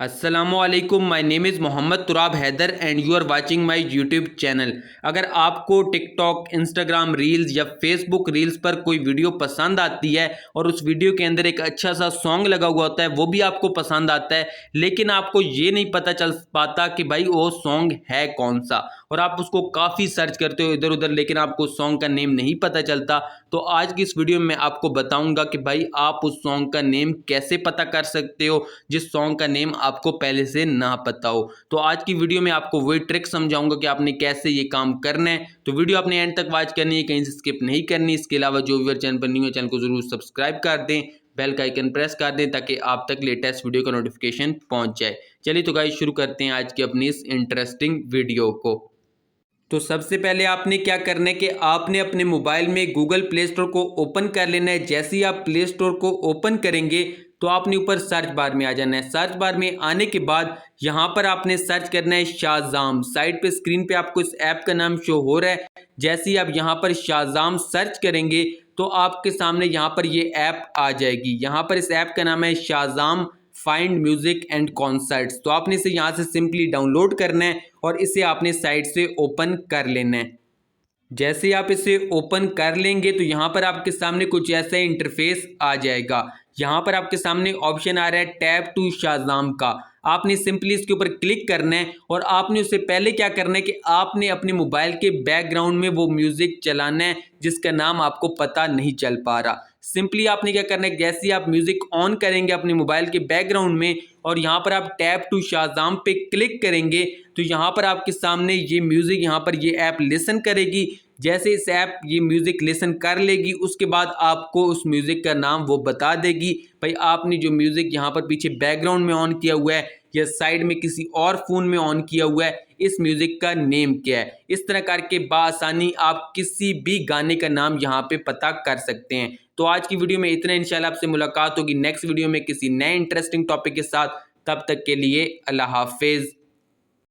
अस्सलामुअलैकुम, my name is Mohammad Turab Haider and you are watching my YouTube channel. अगर आपको TikTok, Instagram reels या Facebook reels पर कोई वीडियो पसंद आती है और उस वीडियो के अंदर एक अच्छा सा सॉन्ग लगा हुआ होता है, वो भी आपको पसंद आता है, लेकिन आपको ये नहीं पता चल पाता कि भाई वो सॉन्ग है कौन सा, और आप उसको काफ़ी सर्च करते हो इधर उधर, लेकिन आपको सॉन्ग का नेम नहीं पता चलता, तो आज की इस वीडियो में मैं आपको बताऊंगा कि भाई आप उस सॉन्ग का नेम कैसे पता कर सकते हो जिस सॉन्ग का नेम आपको पहले से ना पता हो। तो आज की वीडियो में आपको वही ट्रिक समझाऊंगा कि आपने कैसे ये काम करना है। तो वीडियो आपने एंड तक वॉच करनी है, कहीं से स्किप नहीं करनी। इसके अलावा जो व्यूअर चैनल पर न्यू है, चैनल को जरूर सब्सक्राइब कर दें, बेल का आइकन प्रेस कर दें ताकि आप तक लेटेस्ट वीडियो का नोटिफिकेशन पहुंच जाए। चलिए तो गाइस शुरू करते हैं आज की अपनी इस इंटरेस्टिंग वीडियो को। तो सबसे पहले आपने क्या करना है कि आपने अपने मोबाइल में गूगल प्ले स्टोर को ओपन कर लेना है। जैसे ही आप प्ले स्टोर को ओपन करेंगे तो आपने ऊपर सर्च बार में आ जाना है। सर्च बार में आने के बाद यहाँ पर आपने सर्च करना है शाज़ाम। साइड पे स्क्रीन पे आपको इस ऐप का नाम शो हो रहा है। जैसे ही आप यहाँ पर शाज़ाम सर्च करेंगे तो आपके सामने यहाँ पर ये ऐप आ जाएगी। यहाँ पर इस ऐप का नाम है शाज़ाम फाइंड म्यूजिक एंड कॉन्सर्ट्स। तो आपने इसे यहाँ से सिंपली डाउनलोड करना है और इसे आपने साइट से ओपन कर लेना है। जैसे ही आप इसे ओपन कर लेंगे तो यहाँ पर आपके सामने कुछ ऐसा इंटरफेस आ जाएगा। यहाँ पर आपके सामने ऑप्शन आ रहा है टैप टू शाज़ाम का। आपने सिंपली इसके ऊपर क्लिक करना है और आपने उससे पहले क्या करना है कि आपने अपने मोबाइल के बैकग्राउंड में वो म्यूजिक चलाना है जिसका नाम आपको पता नहीं चल पा रहा। सिंपली आपने क्या करना है, जैसे ही आप म्यूजिक ऑन करेंगे अपने मोबाइल के बैकग्राउंड में और यहाँ पर आप टैप टू शाज़ाम पे क्लिक करेंगे तो यहाँ पर आपके सामने ये म्यूजिक, यहाँ पर ये ऐप लिसन करेगी। जैसे इस ऐप ये म्यूजिक लिसन कर लेगी उसके बाद आपको उस म्यूजिक का नाम वो बता देगी। भाई आपने जो म्यूजिक यहाँ पर पीछे बैकग्राउंड में ऑन किया हुआ है या साइड में किसी और फोन में ऑन किया हुआ है, इस म्यूजिक का नेम क्या है। इस तरह करके बासानी आप किसी भी गाने का नाम यहाँ पे पता कर सकते हैं। तो आज की वीडियो में इतना। इंशाल्लाह आपसे मुलाकात होगी नेक्स्ट वीडियो में किसी नए इंटरेस्टिंग टॉपिक के साथ। तब तक के लिए अल्लाह हाफिज।